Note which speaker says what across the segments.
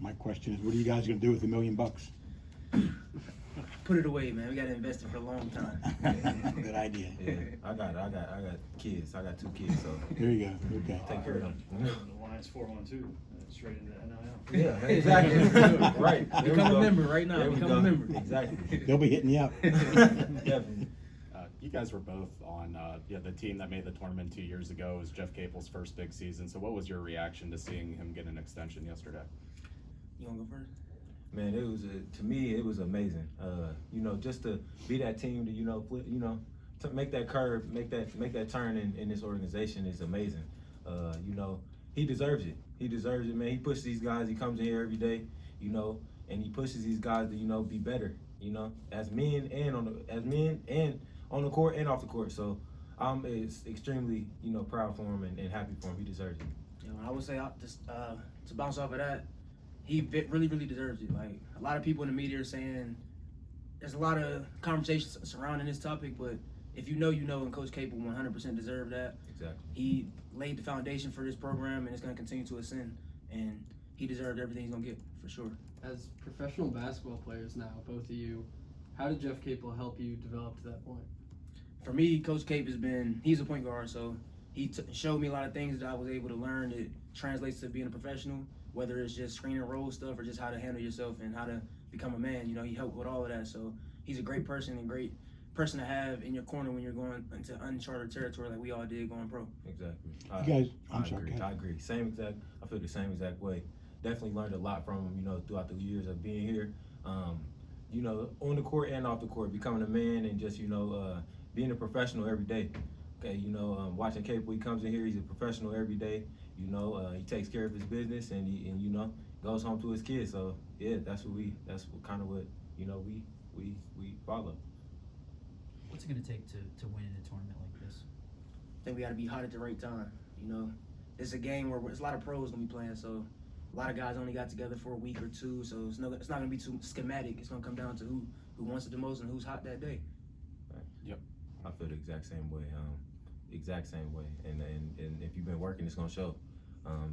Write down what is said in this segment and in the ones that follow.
Speaker 1: My question is, what are you guys going to do with $1 million?
Speaker 2: Put it away, man. We got to invest it for a long time.
Speaker 1: Good idea.
Speaker 3: Yeah, I got kids. I got 2 kids, so
Speaker 1: There you go. Okay.
Speaker 3: take care of them.
Speaker 4: The Lions 412, straight into NIL.
Speaker 3: Yeah, exactly. Right. There we
Speaker 2: Become a
Speaker 3: go.
Speaker 2: member right now.
Speaker 3: There we
Speaker 2: Become
Speaker 3: go.
Speaker 2: a member.
Speaker 3: Exactly.
Speaker 1: They'll be hitting you up.
Speaker 3: Definitely.
Speaker 5: You guys were both on the team that made the tournament 2 years ago. It was Jeff Capel's first big season. So what was your reaction to seeing him get an extension yesterday?
Speaker 2: You want to go first?
Speaker 3: Man, it was to me it was amazing. Just to be that team to flip, to make that curve, make that turn in this organization is amazing. He deserves it. He deserves it, man. He pushes these guys. He comes in here every day, and he pushes these guys to be better. As men and on the court and off the court. So I'm extremely proud for him and happy for him. He deserves it.
Speaker 2: I would say just to bounce off of that, he really, really deserves it. Like, a lot of people in the media are saying there's a lot of conversations surrounding this topic, but if you know, and Coach Capel 100% deserved that.
Speaker 3: Exactly.
Speaker 2: He laid the foundation for this program, and it's going to continue to ascend, and he deserved everything he's going to get, for sure.
Speaker 6: As professional basketball players now, both of you, how did Jeff Capel help you develop to that point?
Speaker 2: For me, Coach Cape he's a point guard, so he showed me a lot of things that I was able to learn that translates to being a professional, whether it's just screen and roll stuff or just how to handle yourself and how to become a man. He helped with all of that. So he's a great person and great person to have in your corner when you're going into uncharted territory like we all did going pro.
Speaker 3: Exactly.
Speaker 1: You guys, I'm sorry.
Speaker 3: I agree. I feel the same exact way. Definitely learned a lot from him, throughout the years of being here. On the court and off the court, becoming a man and just, being a professional every day. Okay, watching Capel, he comes in here, he's a professional every day. He takes care of his business and he goes home to his kids. So yeah, that's what we follow.
Speaker 7: What's it going to take to win in a tournament like this?
Speaker 2: I think we got to be hot at the right time. It's a game where there's a lot of pros going to be playing, so a lot of guys only got together for a week or two, so it's not going to be too schematic. It's going to come down to who wants it the most and who's hot that day.
Speaker 3: Right.
Speaker 5: Yep.
Speaker 3: I feel the exact same way. And if you've been working, it's gonna show.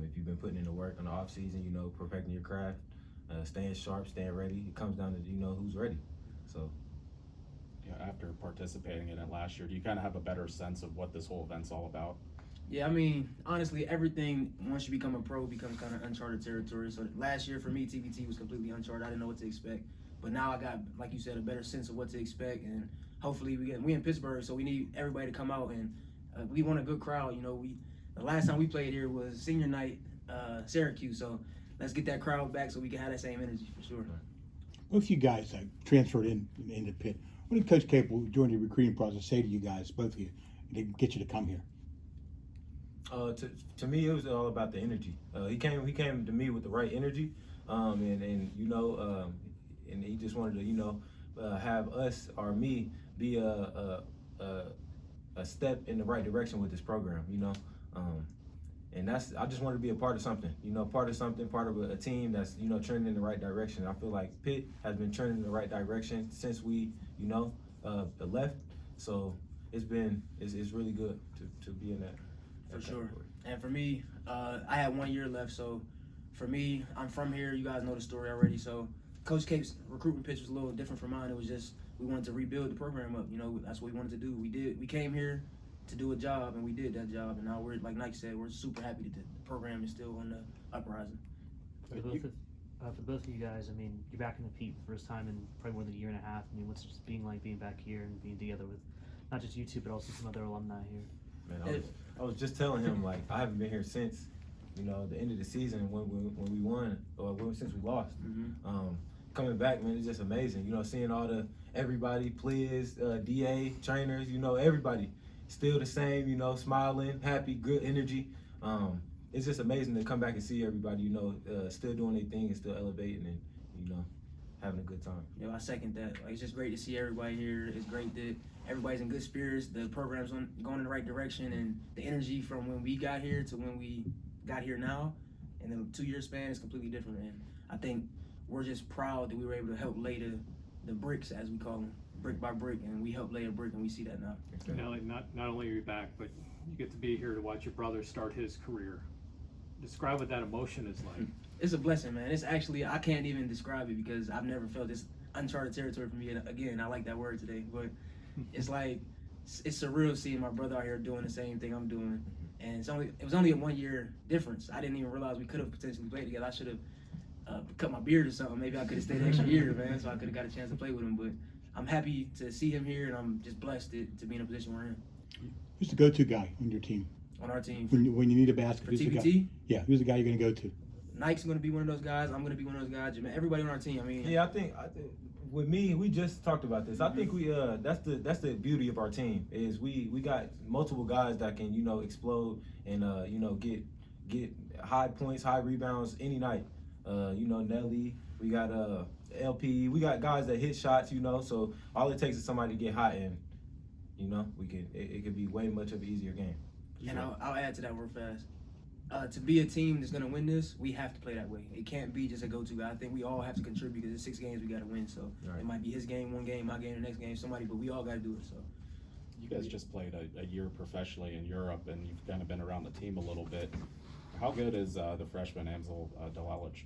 Speaker 3: If you've been putting in the work on the off season, perfecting your craft, staying sharp, staying ready, it comes down to who's ready. So
Speaker 5: After participating in it last year, do you kind of have a better sense of what this whole event's all about?
Speaker 2: Yeah, I mean, honestly, everything, once you become a pro, becomes kind of uncharted territory. So last year for me, TBT was completely uncharted. I didn't know what to expect. But now I got, like you said, a better sense of what to expect. And hopefully we in Pittsburgh, so we need everybody to come out. And we want a good crowd. The last time we played here was senior night, Syracuse. So let's get that crowd back so we can have that same energy for sure.
Speaker 1: Both you guys transferred into Pitt. What did Coach Capel, during the recruiting process, say to you guys, both of you, to get you to come here?
Speaker 3: To me, it was all about the energy. He came to me with the right energy, and he just wanted to have us or me be a step in the right direction with this program. And I just wanted to be a part of something. Part of a team that's trending in the right direction. I feel like Pitt has been trending in the right direction since we left. So it's really good to be in that.
Speaker 2: For sure. And for me, I had 1 year left, so for me, I'm from here. You guys know the story already. So Coach Cape's recruitment pitch was a little different from mine. It was just we wanted to rebuild the program up. That's what we wanted to do. We came here to do a job, and we did that job. And now we're, like Nike said, we're super happy that the program is still on the uprising.
Speaker 7: For the both of you guys, I mean, you're back in the Pete for the first time in probably more than a year and a half. I mean, what's it just being like being back here and being together with not just you two, but also some other alumni here?
Speaker 3: Man, I was just telling him, like, I haven't been here since, the end of the season when we won, or since we lost.
Speaker 2: Mm-hmm.
Speaker 3: Coming back, man, it's just amazing. Seeing all everybody, players, DA, trainers, everybody still the same, smiling, happy, good energy. It's just amazing to come back and see everybody, still doing their thing and still elevating and, having a good time.
Speaker 2: I second that. It's just great to see everybody here. It's great that everybody's in good spirits. The program's going in the right direction, and the energy from when we got here to when we got here now, and the 2 year span is completely different. And I think we're just proud that we were able to help lay the bricks, as we call them, brick by brick, and we helped lay a brick, and we see that now.
Speaker 4: Nelly, not only are you back, but you get to be here to watch your brother start his career. Describe what that emotion is like.
Speaker 2: It's a blessing, man. It's actually, I can't even describe it because I've never felt this uncharted territory for me. And again, I like that word today, but it's like, it's surreal seeing my brother out here doing the same thing I'm doing. And it was only a 1 year difference. I didn't even realize we could have potentially played together. I should have cut my beard or something. Maybe I could have stayed an extra year, man, so I could have got a chance to play with him. But I'm happy to see him here, and I'm just blessed to be in a position we're in.
Speaker 1: Who's the go-to guy on your team?
Speaker 2: On our team.
Speaker 1: When you need a basket,
Speaker 2: For
Speaker 1: who's the guy?
Speaker 2: TBT,
Speaker 1: Yeah, who's the guy you're going to go to?
Speaker 2: Nike's going to be one of those guys. I'm going to be one of those guys. Everybody on our team, I mean.
Speaker 3: Yeah, I think with me, we just talked about this. I think we that's the beauty of our team is we got multiple guys that can explode and get high points, high rebounds any night. Nelly, we got LP, we got guys that hit shots. So all it takes is somebody to get hot and it could be way much of an easier game.
Speaker 2: And I'll add to that real fast. To be a team that's going to win this, we have to play that way. It can't be just a go-to guy. I think we all have to contribute because it's 6 games we got to win. So It might be his game, one game, my game, the next game, somebody, but we all got to do it. So
Speaker 5: You guys just played a year professionally in Europe, and you've kind of been around the team a little bit. How good is the freshman Amzil Delilich?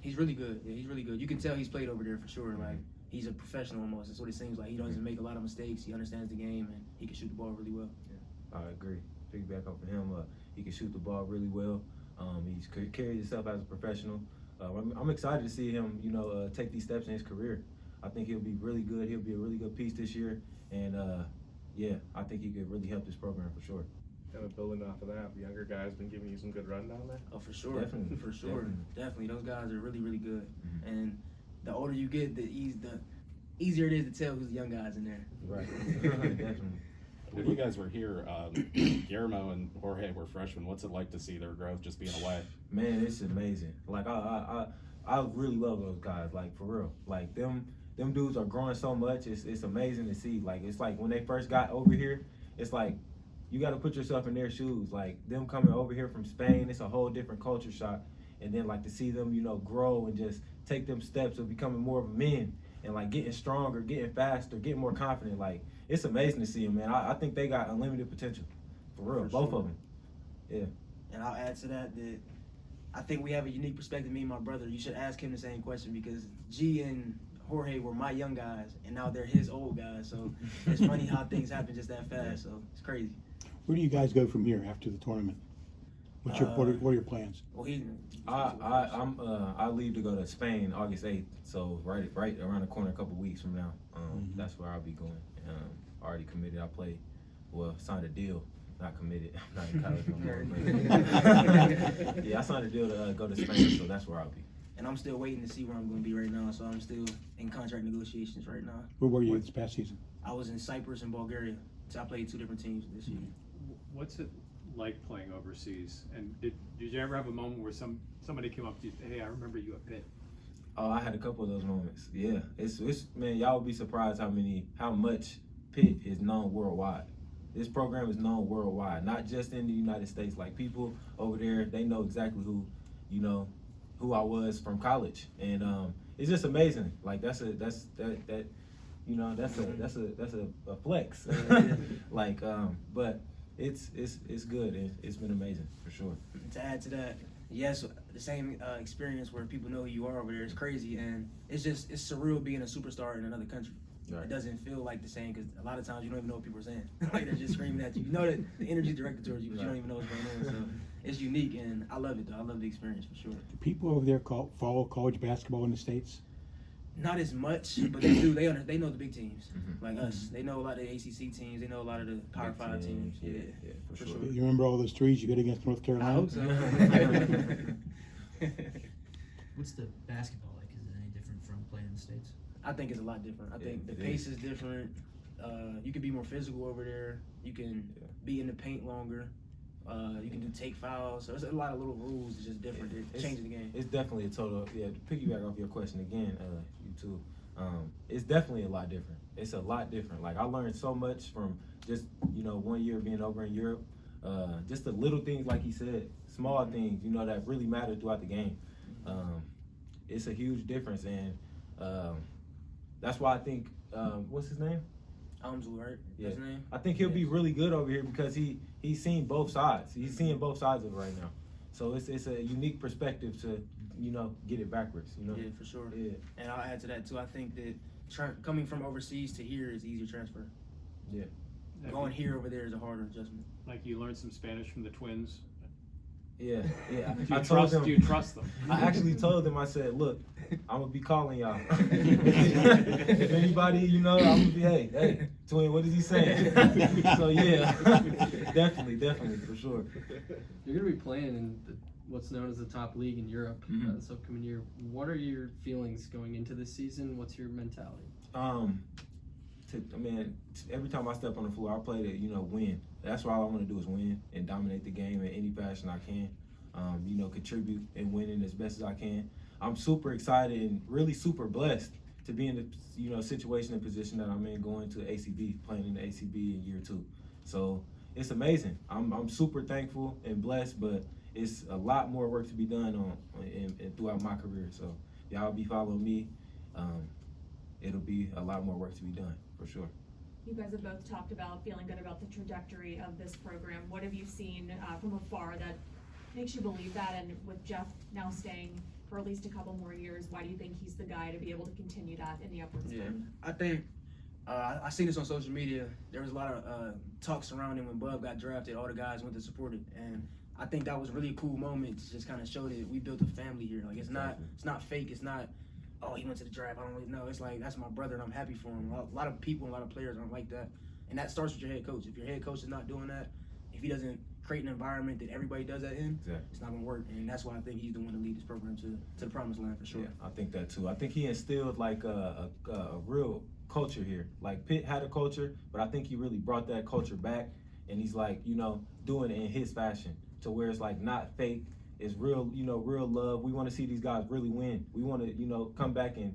Speaker 2: he's really good. Yeah, he's really good. You can tell he's played over there for sure. Like he's a professional almost. That's what it seems like. He doesn't make a lot of mistakes. He understands the game, and he can shoot the ball really well.
Speaker 3: I agree. Piggyback off of him. He can shoot the ball really well. He's carries himself as a professional. I'm excited to see him, take these steps in his career. I think he'll be really good. He'll be a really good piece this year, and I think he could really help this program for sure.
Speaker 8: Kind of building off of that, the younger guys been giving you some good run down there.
Speaker 2: Oh, for sure,
Speaker 3: Definitely.
Speaker 2: for sure, definitely. Those guys are really, really good. And the older you get, the easier it is to tell who's the young guys in there.
Speaker 3: Right. Definitely.
Speaker 5: When you guys were here, Guillermo and Jorge were freshmen. What's it like to see their growth just being away?
Speaker 3: Man, it's amazing. Like I really love those guys. Like for real. Like them dudes are growing so much. It's amazing to see. Like it's like when they first got over here, it's like you got to put yourself in their shoes. Like them coming over here from Spain, it's a whole different culture shock. And then like to see them, grow and just take them steps of becoming more of men and like getting stronger, getting faster, getting more confident. Like it's amazing to see them, man. I think they got unlimited potential, for real, both of them. Yeah.
Speaker 2: And I'll add to that I think we have a unique perspective. Me and my brother. You should ask him the same question because G and Jorge were my young guys, and now they're his old guys. So it's funny how things happen just that fast. So it's crazy.
Speaker 1: Where do you guys go from here after the tournament? What are your plans?
Speaker 2: Well,
Speaker 3: I leave to go to Spain August 8th, so right around the corner, a couple weeks from now. That's where I'll be going. Already committed. Signed a deal. Not committed. I'm not in college no more. Yeah, I signed a deal to go to Spain, so that's where I'll be.
Speaker 2: And I'm still waiting to see where I'm going to be right now. So I'm still in contract negotiations right now.
Speaker 1: Where were you this past season?
Speaker 2: I was in Cyprus and Bulgaria. So I played 2 different teams this year.
Speaker 4: What's it like playing overseas? And did you ever have a moment where somebody came up to you, hey, I remember you at Pitt?
Speaker 3: Oh, I had a couple of those moments. Yeah, it's man, y'all would be surprised how much Pitt is known worldwide. This program is known worldwide, not just in the United States. Like people over there, they know exactly who I was from college, and it's just amazing. Like that's a flex. Like, but it's good. It's been amazing for sure.
Speaker 2: To add to that, yes, the same experience where people know who you are over there is crazy, and it's surreal being a superstar in another country.
Speaker 3: Right.
Speaker 2: It doesn't feel like the same because a lot of times you don't even know what people are saying. Like they're just screaming at you. You know that the energy is directed towards you, but you don't even know what's going on. So it's unique, and I love it though. I love the experience for sure.
Speaker 1: Do people over there follow college basketball in the States?
Speaker 2: Not as much, but they do. They know the big teams like us. They know a lot of the ACC teams. They know a lot of the Power 5 teams. Yeah, for sure.
Speaker 1: You remember all those threes you got against North Carolina?
Speaker 2: I hope so.
Speaker 9: What's the basketball like? Is it any different from playing in the States?
Speaker 2: I think it's a lot different. I think the pace is different. You can be more physical over there. You can be in the paint longer. You can do take fouls. So there's a lot of little rules. It's just different. It's changing the game.
Speaker 3: It's definitely a total. Yeah, to piggyback off your question again, you too. It's definitely a lot different. It's a lot different. Like I learned so much from just 1 year being over in Europe. Just the little things, like he said, small things, that really matter throughout the game. It's a huge difference, and that's why I think what's his name?
Speaker 2: Amzil, right?
Speaker 3: Yeah.
Speaker 2: His name?
Speaker 3: I think he'll be really good over here because he's seen both sides. He's seeing both sides of it right now. So it's a unique perspective to get it backwards.
Speaker 2: Yeah, for sure.
Speaker 3: Yeah.
Speaker 2: And I'll add to that too. I think that coming from overseas to here is easier transfer.
Speaker 3: Yeah.
Speaker 2: Going here over there is a harder adjustment.
Speaker 4: Like you learned some Spanish from the twins.
Speaker 3: Yeah.
Speaker 4: Do you trust them?
Speaker 3: I actually told them, I said, look, I'm gonna be calling y'all. If anybody, I'm gonna be, hey, twin, what is he saying? So yeah, definitely, for sure.
Speaker 6: You're going to be playing in what's known as the top league in Europe this upcoming year. What are your feelings going into this season? What's your mentality?
Speaker 3: Every time I step on the floor, I play to, win. That's all I want to do is win and dominate the game in any fashion I can. Contribute and winning as best as I can. I'm super excited and really super blessed to be in the situation and position that I'm in, going to ACB, playing in the ACB in year 2. So it's amazing. I'm super thankful and blessed, but it's a lot more work to be done and throughout my career. So y'all be following me. It'll be a lot more work to be done for sure.
Speaker 10: You guys have both talked about feeling good about the trajectory of this program. What have you seen from afar that makes you believe that? And with Jeff now staying for at least a couple more years, why do you think he's the guy to be able to continue that in the upward spin?
Speaker 2: I think I seen this on social media. There was a lot of talk surrounding when Bub got drafted. All the guys went to support it, and I think that was really a cool moment to just kind of show that we built a family here. Like it's not fake. It's not, oh, he went to the draft, I don't really know. It's like, that's my brother and I'm happy for him. A lot of people, a lot of players aren't like that. And that starts with your head coach. If your head coach is not doing that, if he doesn't create an environment that everybody does that in, it's not gonna work. And that's why I think he's the one to lead this program to the promised land for sure.
Speaker 3: Yeah, I think that too. I think he instilled like a real culture here. Like Pitt had a culture, but I think he really brought that culture back, and he's like, doing it in his fashion to where it's like not fake. It's real, real love. We want to see these guys really win. We want to, come back and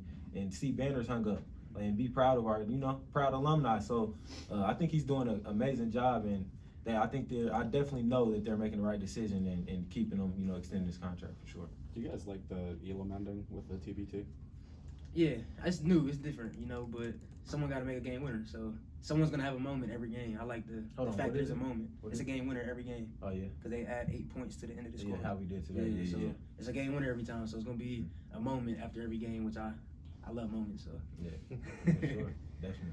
Speaker 3: see banners hung up and be proud of our, proud alumni. So I think he's doing an amazing job, and I definitely know that they're making the right decision and keeping him, extending his contract for sure.
Speaker 5: Do you guys like the Elam ending with the TBT?
Speaker 2: Yeah, it's new, it's different, but someone got to make a game winner. So someone's going to have a moment every game. I like the fact there's a moment. It's a game winner every game.
Speaker 3: Oh, yeah.
Speaker 2: Because they add 8 points to the end of the score.
Speaker 3: Yeah, how we did today.
Speaker 2: Yeah, so it's a game winner every time. So it's going to be a moment after every game, which I love moments. So
Speaker 3: yeah, for sure, definitely.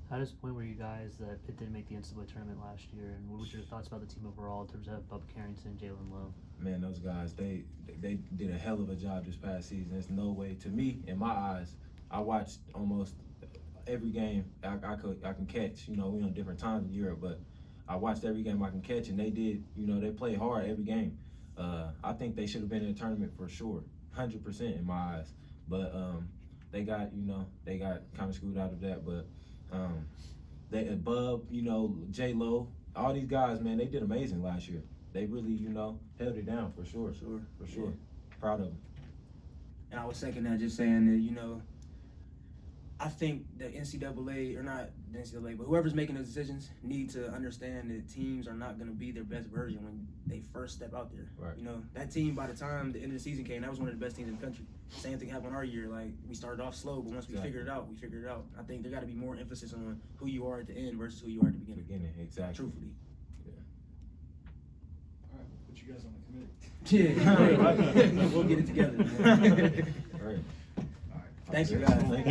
Speaker 7: How disappointed were you guys that Pitt didn't make the NCAA tournament last year? And what was your thoughts about the team overall in terms of Bub Carrington, Jalen Lowe?
Speaker 3: Man, those guys, they did a hell of a job this past season. There's no way, to me, in my eyes, I watched almost every game I can catch. We on different times in Europe, but I watched every game I can catch, and they did. They played hard every game. I think they should have been in the tournament for sure, 100% in my eyes. But they got kind of screwed out of that. But Bub, J Lo, all these guys, man, they did amazing last year. They really, held it down for sure. For sure.
Speaker 2: Yeah.
Speaker 3: Proud of them.
Speaker 2: And I was second that, just saying that, I think the NCAA, or not the NCAA, but whoever's making those decisions need to understand that teams are not going to be their best version when they first step out there.
Speaker 3: Right.
Speaker 2: That team, by the time the end of the season came, that was one of the best teams in the country. Same thing happened our year. Like, we started off slow, but once we figured it out, we figured it out. I think there got to be more emphasis on who you are at the end versus who you are at the beginning.
Speaker 3: Exactly.
Speaker 2: Truthfully.
Speaker 11: All right, we'll put you guys on the committee.
Speaker 2: Yeah, we'll get it together.
Speaker 3: All right.
Speaker 2: Thank you, guys.
Speaker 3: Thank you.